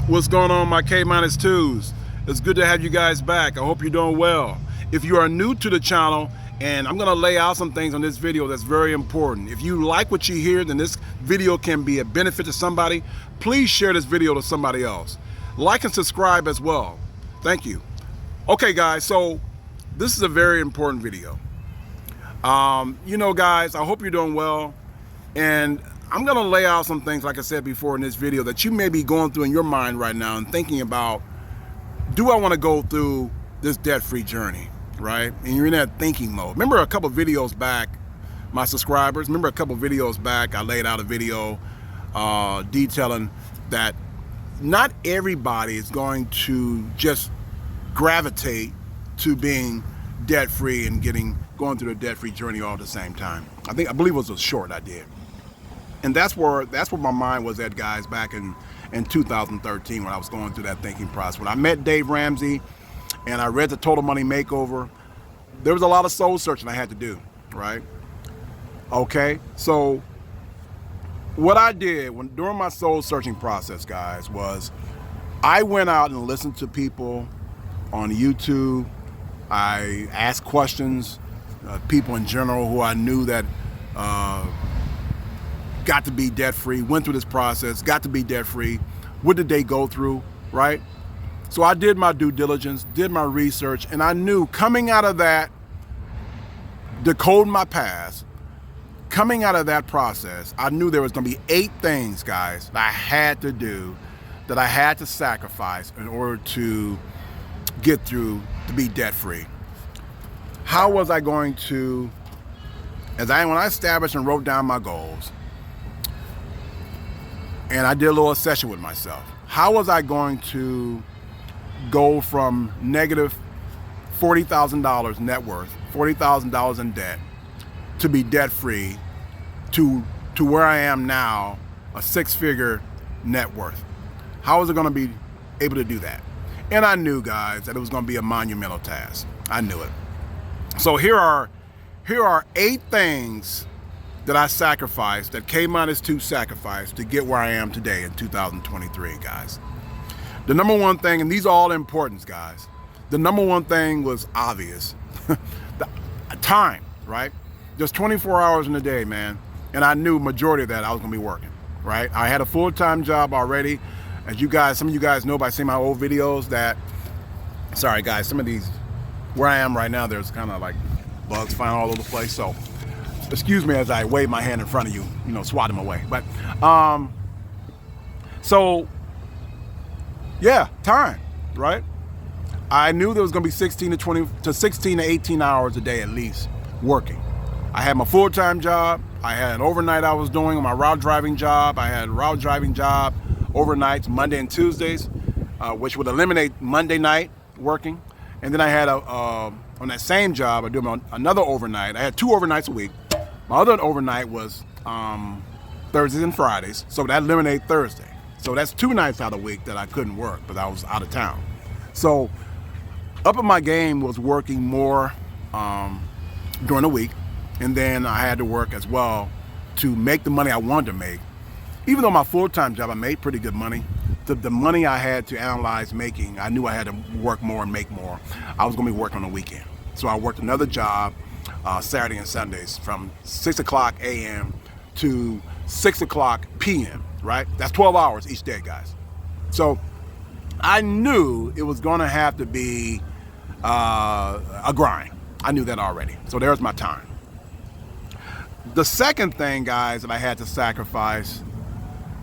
What's going on, my K-2s? It's good to have you guys back. I hope you're doing well. If you are new to the channel, and I'm gonna lay out some things on this video that's very important. If you like what you hear, then this video can be a benefit to somebody. Please share this video to somebody else. Like and subscribe as well. Thank you. Okay, guys, so this is a very important video. You know, guys, I hope you're doing well. And I'm gonna lay out some things, like I said before in this video, that you may be going through in your mind right now and thinking about, do I wanna go through this debt-free journey, right? And you're in that thinking mode. Remember a couple videos back, my subscribers, remember a couple videos back, I laid out a video detailing that not everybody is going to just gravitate to being debt-free and going through the debt-free journey all at the same time. I believe it was a short I did. And that's where my mind was at, guys, back in 2013 when I was going through that thinking process. When I met Dave Ramsey and I read the Total Money Makeover, there was a lot of soul searching I had to do, right? Okay, so what I did during my soul searching process, guys, was I went out and listened to people on YouTube. I asked questions, people in general who I knew that got to be debt-free, went through this process, got to be debt-free. What did they go through, right? So I did my due diligence, did my research, and I knew coming out of that, decoding my past, coming out of that process, I knew there was gonna be 8 things, guys, that I had to do, that I had to sacrifice in order to get through, to be debt-free. How was I going to, when I established and wrote down my goals, and I did a little session with myself, how was I going to go from negative $40,000 net worth, $40,000 in debt, to be debt-free, to where I am now, a 6-figure net worth? How was I going to be able to do that? And I knew, guys, that it was going to be a monumental task. I knew it. So here are 8 things that I sacrificed, that K-2 sacrificed to get where I am today in 2023, guys. The number one thing, and these are all important, guys. The number one thing was obvious. The time, right? Just 24 hours in a day, man. And I knew majority of that I was gonna be working, right? I had a full-time job already. As you guys, some of you guys know by seeing my old videos that, sorry guys, some of these, where I am right now, there's kind of like bugs flying all over the place. So excuse me as I wave my hand in front of you, swat them away. But, so yeah, time, right? I knew there was gonna be 16 to 18 hours a day at least working. I had my full-time job. I had an overnight I was doing on my route driving job. I had a route driving job overnights, Monday and Tuesdays, which would eliminate Monday night working. And then I had on that same job, I do another overnight. I had 2 overnights a week. My other overnight was Thursdays and Fridays, so that eliminated Thursday. So that's 2 nights out of the week that I couldn't work, but I was out of town. So up in my game was working more during the week, and then I had to work as well to make the money I wanted to make. Even though my full-time job, I made pretty good money, the money I had to analyze making, I knew I had to work more and make more. I was gonna be working on the weekend. So I worked another job Saturday and Sundays from 6 o'clock a.m. to 6 o'clock p.m., right? That's 12 hours each day, guys. So I knew it was gonna have to be a grind. I knew that already. So there's my time. The second thing, guys, that I had to sacrifice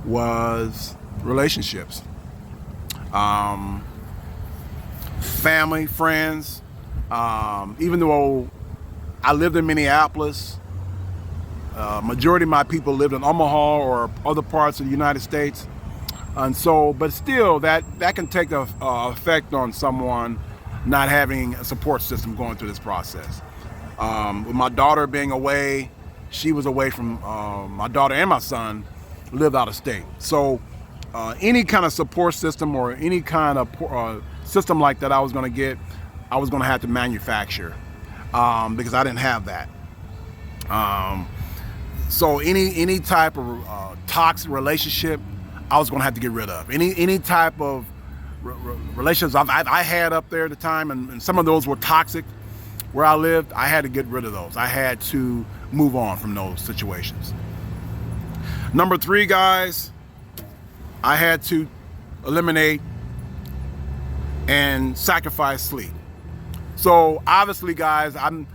was relationships. Family, friends. Even though I lived in Minneapolis, majority of my people lived in Omaha or other parts of the United States. And so, but still, that can take an effect on someone not having a support system going through this process. With my daughter being away, she was away from, my daughter and my son lived out of state. So any kind of support system or any kind of system like that I was gonna get, I was gonna have to manufacture because I didn't have that. So any type of toxic relationship, I was going to have to get rid of. Any type of relationships I had up there at the time, and some of those were toxic where I lived, I had to get rid of those. I had to move on from those situations. Number 3, guys, I had to eliminate and sacrifice sleep. So obviously, guys, I'm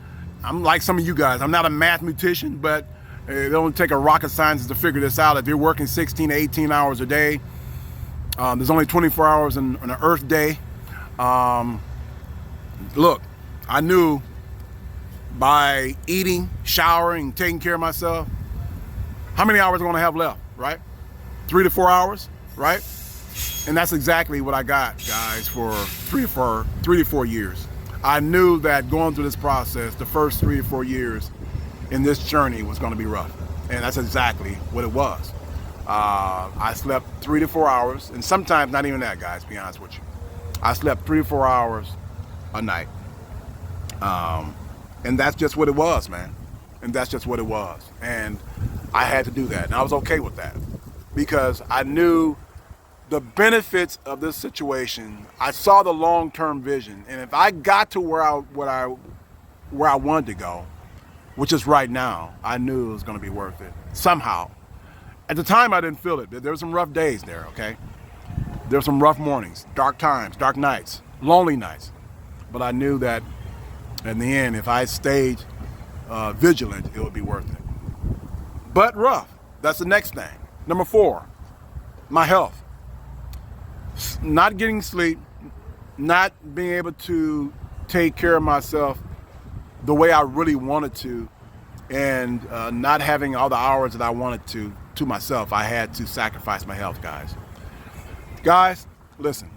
like some of you guys. I'm not a mathematician, but it don't take a rocket scientist to figure this out. If you're working 16 to 18 hours a day, there's only 24 hours in an Earth day. Look, I knew by eating, showering, taking care of myself, how many hours I'm gonna have left, right? 3 to 4 hours, right? And that's exactly what I got, guys, for 3 to 4 years. I knew that going through this process, the first 3 to 4 years in this journey was gonna be rough. And that's exactly what it was. I slept 3 to 4 hours, and sometimes not even that, guys, to be honest with you. I slept 3 to 4 hours a night. And that's just what it was, man. And that's just what it was. And I had to do that. And I was okay with that because I knew the benefits of this situation. I saw the long-term vision. And if I got to where I wanted to go, which is right now, I knew it was going to be worth it somehow. At the time, I didn't feel it. There were some rough days there, okay? There were some rough mornings, dark times, dark nights, lonely nights. But I knew that in the end, if I stayed vigilant, it would be worth it. But rough, that's the next thing. Number 4, my health. Not getting sleep, not being able to take care of myself the way I really wanted to, and not having all the hours that I wanted to myself. I had to sacrifice my health, guys. Guys, listen,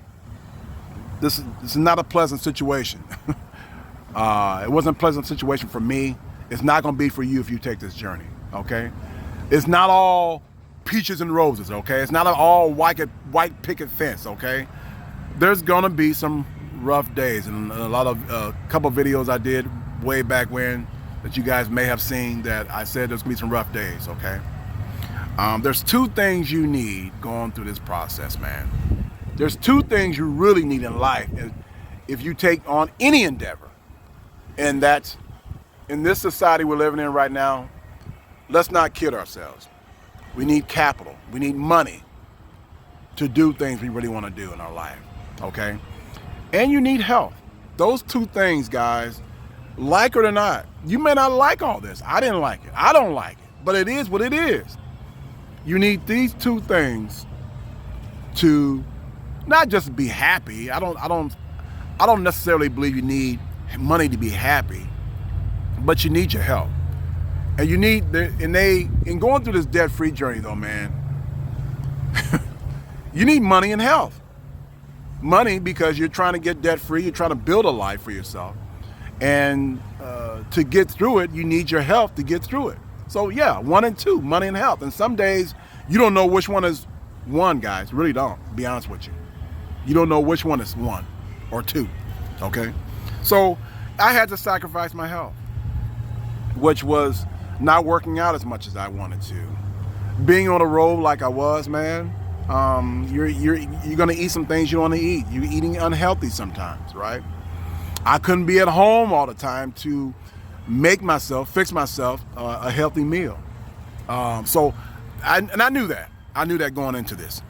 this is not a pleasant situation. It wasn't a pleasant situation for me. It's not going to be for you if you take this journey, okay? It's not all peaches and roses, okay? It's not all white picket fence, okay? There's going to be some rough days, and a couple videos I did way back when that you guys may have seen that I said there's going to be some rough days, okay? There's 2 things you need going through this process, man. There's 2 things you really need in life if you take on any endeavor. And that's, in this society we're living in right now, let's not kid ourselves. We need capital. We need money to do things we really want to do in our life, okay? And you need health. Those 2 things, guys, like it or not, you may not like all this. I didn't like it. I don't like it. But it is what it is. You need these 2 things to not just be happy. I don't necessarily believe you need money to be happy, but you need your health. And you need, in going through this debt-free journey though, man, you need money and health. Money because you're trying to get debt-free, you're trying to build a life for yourself. And to get through it, you need your health to get through it. So yeah, 1 and 2, money and health. And some days you don't know which one is 1, guys, really don't, to be honest with you. You don't know which one is 1 or 2, okay? So I had to sacrifice my health, which was not working out as much as I wanted to. Being on the road like I was, man, you're gonna eat some things you don't want to eat. You're eating unhealthy sometimes, right? I couldn't be at home all the time to fix myself a healthy meal. So I knew that. I knew that going into this.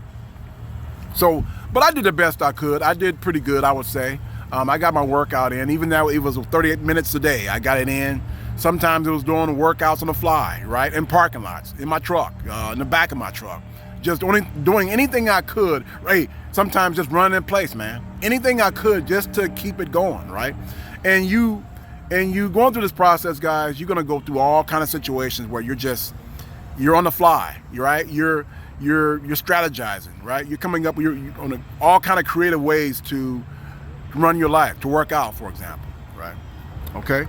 So, but I did the best I could. I did pretty good, I would say. I got my workout in, even though it was 38 minutes a day. I got it in. Sometimes it was doing workouts on the fly, right? In parking lots, in my truck, in the back of my truck. Just doing anything I could. Hey, sometimes just running in place, man. Anything I could just to keep it going, right? And you going through this process, guys, you're gonna go through all kind of situations where you're on the fly, right? You're strategizing, right? You're coming up, you're on all kind of creative ways to run your life, to work out, for example, right? Okay.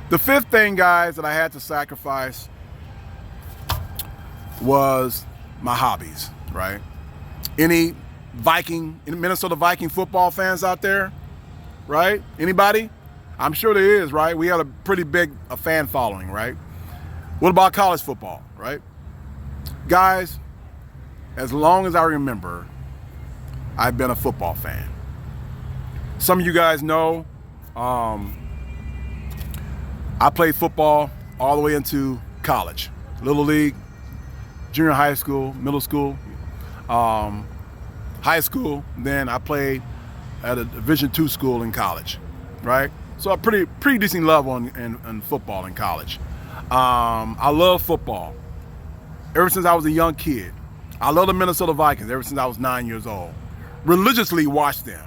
The 5th thing, guys, that I had to sacrifice was my hobbies, right? Any Minnesota Viking football fans out there, right? Anybody? I'm sure there is, right? We had a pretty big fan following, right? What about college football, right? Guys, as long as I remember, I've been a football fan. Some of you guys know I played football all the way into college. Little league, junior high school, middle school, high school. Then I played at a Division II school in college, right? So a pretty decent level in football in college. I love football ever since I was a young kid. I love the Minnesota Vikings ever since I was 9 years old. Religiously watched them.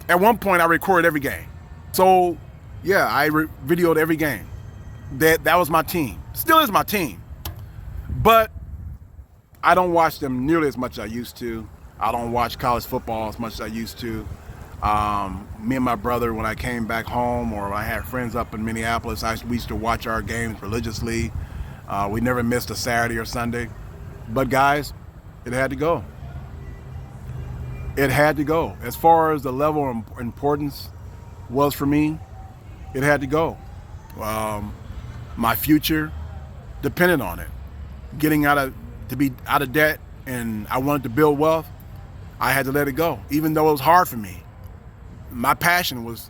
At one point, I recorded every game. So, yeah, I videoed every game. That was my team. Still is my team. But I don't watch them nearly as much as I used to. I don't watch college football as much as I used to. Me and my brother, when I came back home or I had friends up in Minneapolis, we used to watch our games religiously. We never missed a Saturday or Sunday. But guys, it had to go. It had to go. As far as the level of importance was for me, it had to go. My future depended on it. To be out of debt, and I wanted to build wealth, I had to let it go, even though it was hard for me. My passion was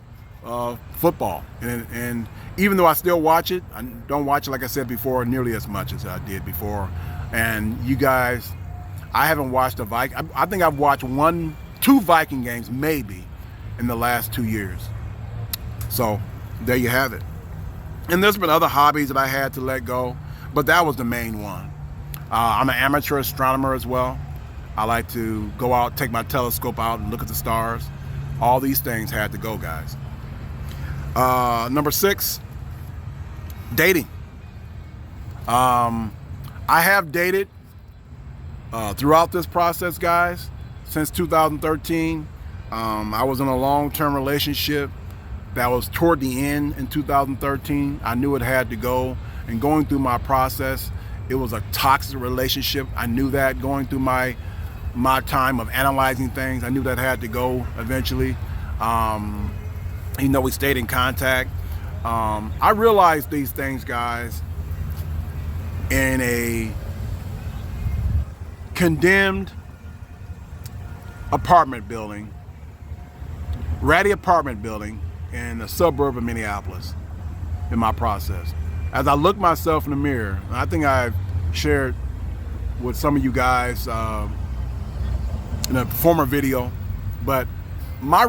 football, and even though I still watch it, I don't watch it, like I said before, nearly as much as I did before. And you guys, I haven't watched a Viking. I think I've watched 2 Viking games maybe in the last 2 years. So there you have it. And there's been other hobbies that I had to let go, but that was the main one. I'm an amateur astronomer as well. I like to go out, take my telescope out and look at the stars. All these things had to go, guys. Number 6, dating. I have dated throughout this process, guys, since 2013. I was in a long-term relationship that was toward the end in 2013. I knew it had to go. And going through my process, it was a toxic relationship. I knew that going through my time of analyzing things. I knew that had to go eventually. We stayed in contact. I realized these things, guys, in a condemned apartment building, ratty apartment building in the suburb of Minneapolis in my process. As I looked myself in the mirror, and I think I've shared with some of you guys in a former video, but my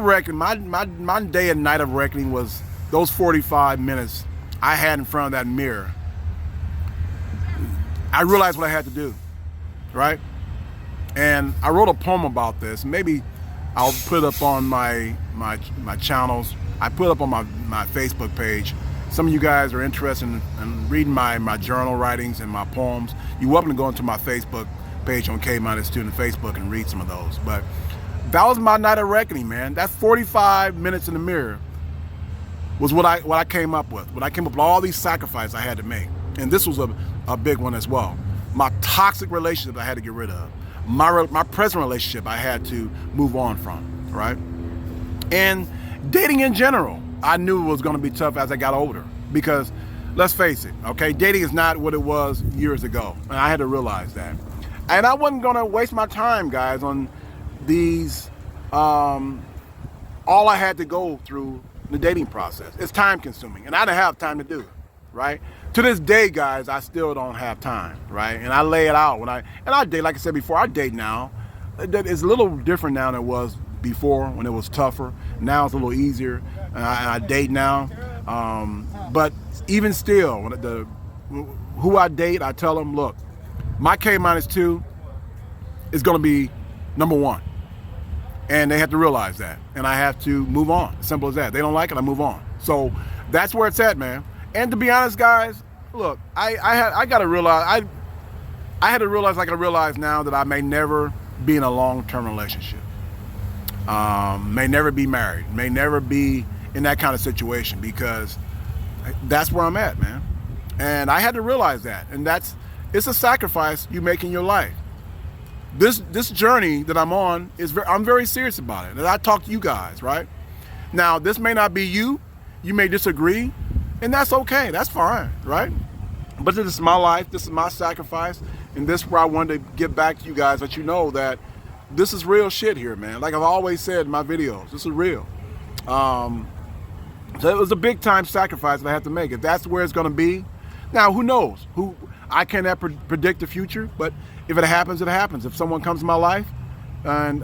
day and night of reckoning was those 45 minutes I had in front of that mirror. I realized what I had to do, right? And I wrote a poem about this. Maybe I'll put it up on my channels. I put it up on my Facebook page. Some of you guys are interested in reading my journal writings and my poems. You're welcome to go into my Facebook page on Kminustwo in Facebook and read some of those. But that was my night of reckoning, man. That 45 minutes in the mirror was what I came up with. When I came up with all these sacrifices I had to make. And this was a big one as well. My toxic relationship I had to get rid of. My present relationship I had to move on from, right? And dating in general, I knew it was going to be tough as I got older, because let's face it, okay, dating is not what it was years ago, and I had to realize that. And I wasn't going to waste my time, guys, on these, all I had to go through the dating process. It's time consuming, and I didn't have time to do it, right? To this day, guys, I still don't have time, right? And I lay it out and I date, like I said before, I date now. It's a little different now than it was before when it was tougher. Now it's a little easier, and I date now. But even still, who I date, I tell them, look, my K-2 is going to be number 1. And they have to realize that. And I have to move on. Simple as that. They don't like it, I move on. So that's where it's at, man. And to be honest, guys, look, I got to realize, I had to realize, like I realize now, that I may never be in a long-term relationship. May never be married, may never be in that kind of situation, because that's where I'm at, man. And I had to realize that. And it's a sacrifice you make in your life. This journey that I'm on, I'm very serious about it. And I talk to you guys, right? Now, this may not be you. You may disagree. And that's okay. That's fine, right? But this is my life. This is my sacrifice. And this is where I wanted to get back to you guys, let you know that this is real shit here, man. Like I've always said in my videos, this is real. So it was a big time sacrifice that I had to make. If that's where it's gonna be, now who knows? I cannot predict the future, but if it happens, it happens. If someone comes in my life and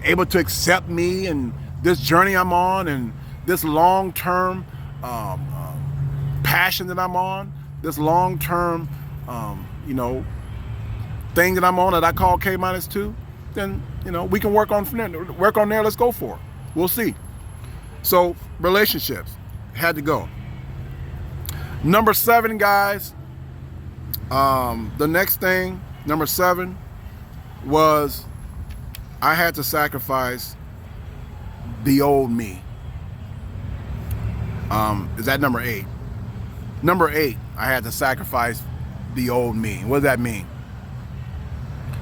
able to accept me and this journey I'm on and this long-term passion that I'm on, this long-term thing that I'm on that I call K-2, then we can work on there. Let's go for it. We'll see. So relationships had to go. Number 7, guys. The next thing, number 7, was I had to sacrifice the old me. Is that number 8? Number 8, I had to sacrifice the old me. What does that mean?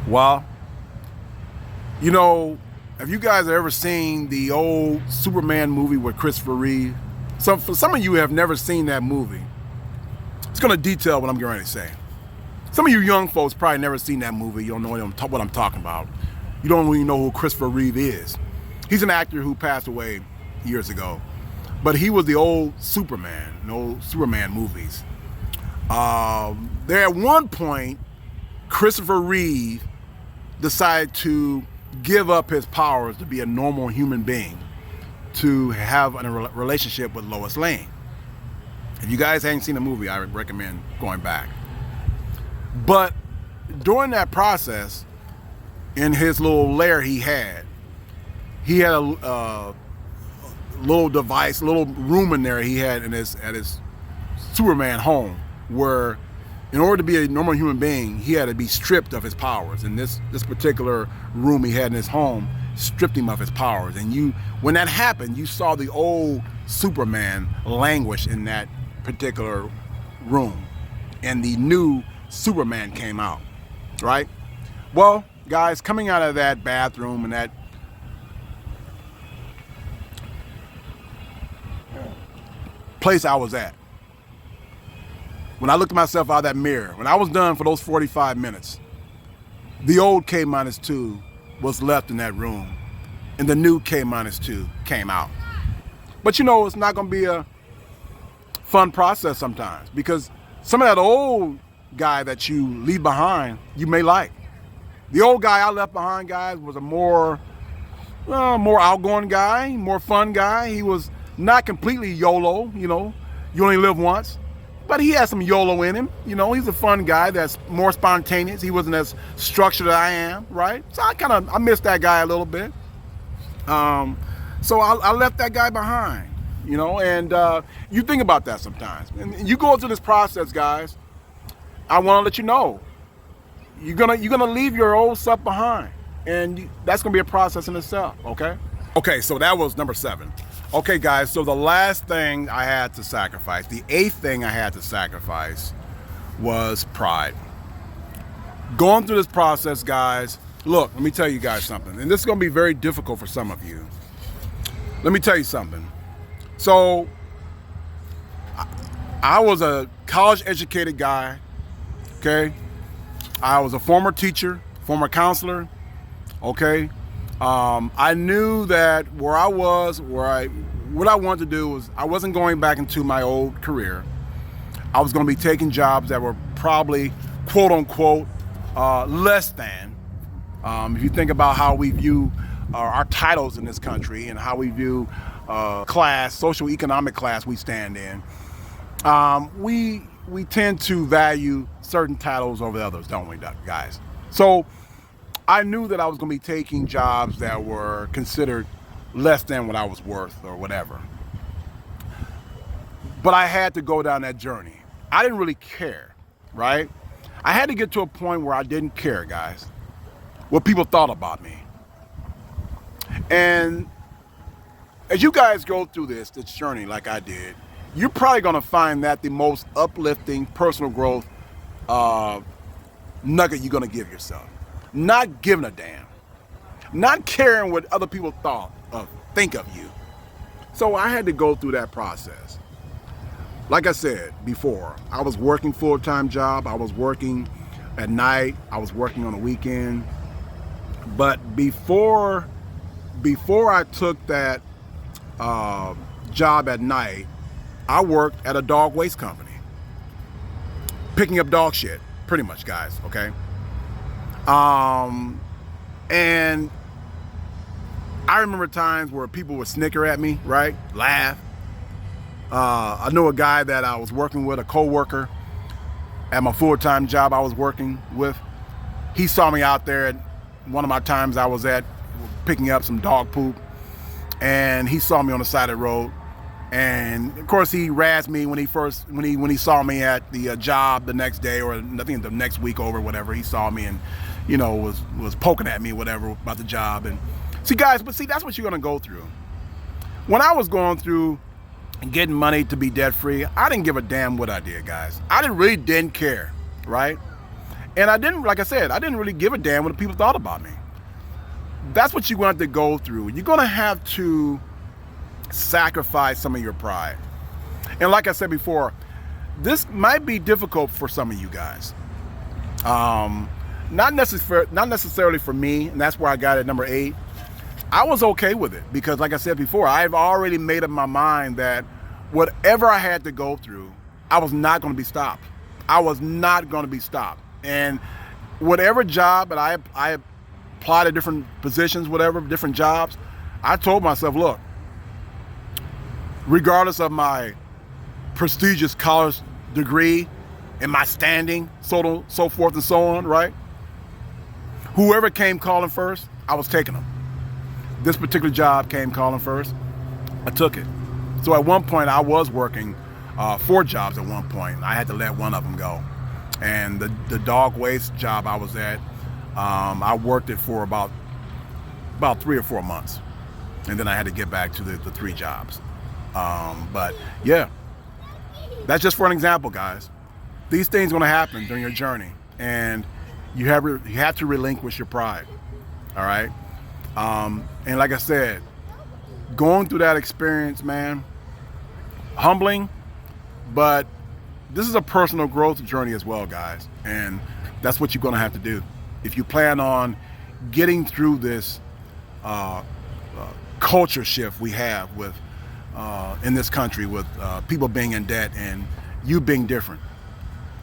Well, have you guys ever seen the old Superman movie with Christopher Reeve? So for some of you who have never seen that movie, it's going to detail what I'm getting ready to say. Some of you young folks probably never seen that movie. You don't know what I'm talking about. You don't really know who Christopher Reeve is. He's an actor who passed away years ago, but he was the old Superman, the old Superman movies. There at one point, Christopher Reeve decided to give up his powers to be a normal human being, to have a relationship with Lois Lane. If you guys haven't seen the movie, I would recommend going back. But during that process, in his little lair he had a little device, a little room in there he had at his Superman home, where in order to be a normal human being, he had to be stripped of his powers. And this particular room he had in his home stripped him of his powers. And when that happened, you saw the old Superman languish in that particular room. And the new Superman came out, right? Well, guys, coming out of that bathroom and that place I was at, when I looked at myself out of that mirror, when I was done for those 45 minutes, the old K-2 was left in that room and the new K-2 came out. But it's not going to be a fun process sometimes, because some of that old guy that you leave behind, you may like. The old guy I left behind, guys, was a more outgoing guy, more fun guy. He was not completely YOLO, you only live once. But he has some YOLO in him. He's a fun guy that's more spontaneous. He wasn't as structured as I am, right? So I miss that guy a little bit. So I left that guy behind, and you think about that sometimes. And you go through this process, guys. I want to let you know, you're gonna leave your old stuff behind, and that's gonna be a process in itself. Okay, so that was number 7. Okay, guys, so the last thing I had to sacrifice, the 8th thing I had to sacrifice, was pride. Going through this process, guys, look, let me tell you guys something, and this is going to be very difficult for some of you. Let me tell you something. So, I was a college-educated guy, okay? I was a former teacher, former counselor, okay? I knew that what I wanted to do was, I wasn't going back into my old career. I was going to be taking jobs that were probably, quote unquote, less than. If you think about how we view our titles in this country and how we view class, social economic class we stand in, we tend to value certain titles over others, don't we, guys? So I knew that I was going to be taking jobs that were considered less than what I was worth or whatever. But I had to go down that journey. I didn't really care, right? I had to get to a point where I didn't care, guys, what people thought about me. And as you guys go through this journey like I did, you're probably going to find that the most uplifting personal growth nugget you're going to give yourself. Not giving a damn. Not caring what other people think of you. So I had to go through that process. Like I said before, I was working full-time job. I was working at night. I was working on the weekend. But before I took that job at night, I worked at a dog waste company, picking up dog shit, pretty much, guys, okay? And I remember times where people would snicker at me, right? Laugh. I knew a guy that I was working with, a co-worker at my full-time job I was working with. He saw me out there at one of my times I was at picking up some dog poop, and he saw me on the side of the road. And of course he razzed me when he saw me at the job the next day, or I think the next week over, whatever. He saw me and, you know, was poking at me, whatever, about the job. And see, guys, but see, that's what you're gonna go through. When I was going through and getting money to be debt free, I didn't give a damn what I did, guys. I really didn't care, right? And I didn't, like I said, I didn't really give a damn what people thought about me. That's what you're going to have to go through. You're going to have to sacrifice some of your pride. And like I said before, this might be difficult for some of you guys. Not necessarily for me, and that's where I got it, number 8. I was okay with it because, like I said before, I've already made up my mind that whatever I had to go through, I was not going to be stopped. I was not going to be stopped. And whatever job that I applied to different positions, whatever, different jobs, I told myself, look, regardless of my prestigious college degree and my standing, so forth and so on, right? Whoever came calling first, I was taking them. This particular job came calling first, I took it. So at one point I was working 4 jobs at one point. I had to let one of them go. And the dog waste job I was at, I worked it for about 3 or 4 months. And then I had to get back to the 3 jobs. But yeah, that's just for an example, guys. These things are gonna happen during your journey, and you have to relinquish your pride, all right? And like I said, going through that experience, man, humbling, but this is a personal growth journey as well, guys. And that's what you're gonna have to do. If you plan on getting through this culture shift we have with in this country with people being in debt and you being different.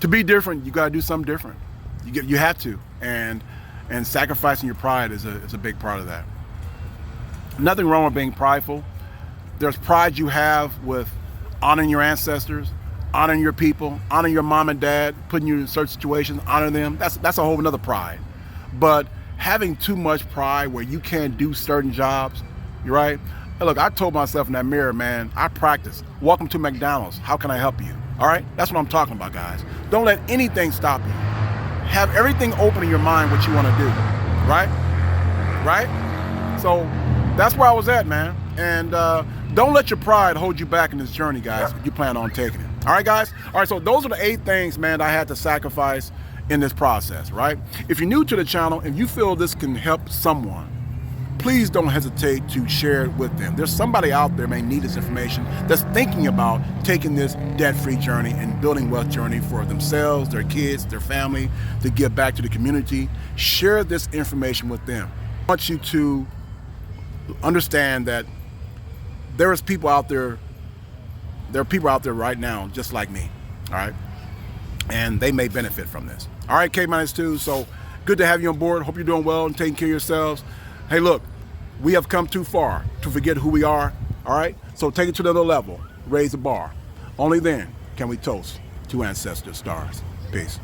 To be different, you gotta do something different. You have to, and sacrificing your pride is a big part of that. Nothing wrong with being prideful. There's pride you have with honoring your ancestors, honoring your people, honoring your mom and dad, putting you in certain situations, honor them. That's a whole nother pride. But having too much pride where you can't do certain jobs, you're right? Hey, look, I told myself in that mirror, man, I practice. Welcome to McDonald's. How can I help you? All right? That's what I'm talking about, guys. Don't let anything stop you. Have everything open in your mind what you want to do, right? Right? So that's where I was at, man. And don't let your pride hold you back in this journey, guys, if you plan on taking it. All right, guys? All right, so those are the 8 things, man, that I had to sacrifice in this process, right? If you're new to the channel and you feel this can help someone, please don't hesitate to share it with them. There's somebody out there may need this information that's thinking about taking this debt-free journey and building wealth journey for themselves, their kids, their family, to give back to the community. Share this information with them. I want you to understand that there are people out there right now just like me, all right? And they may benefit from this. All right, Kminustwo, so good to have you on board. Hope you're doing well and taking care of yourselves. Hey, look, we have come too far to forget who we are, all right? So take it to another level, raise the bar. Only then can we toast to ancestor stars. Peace.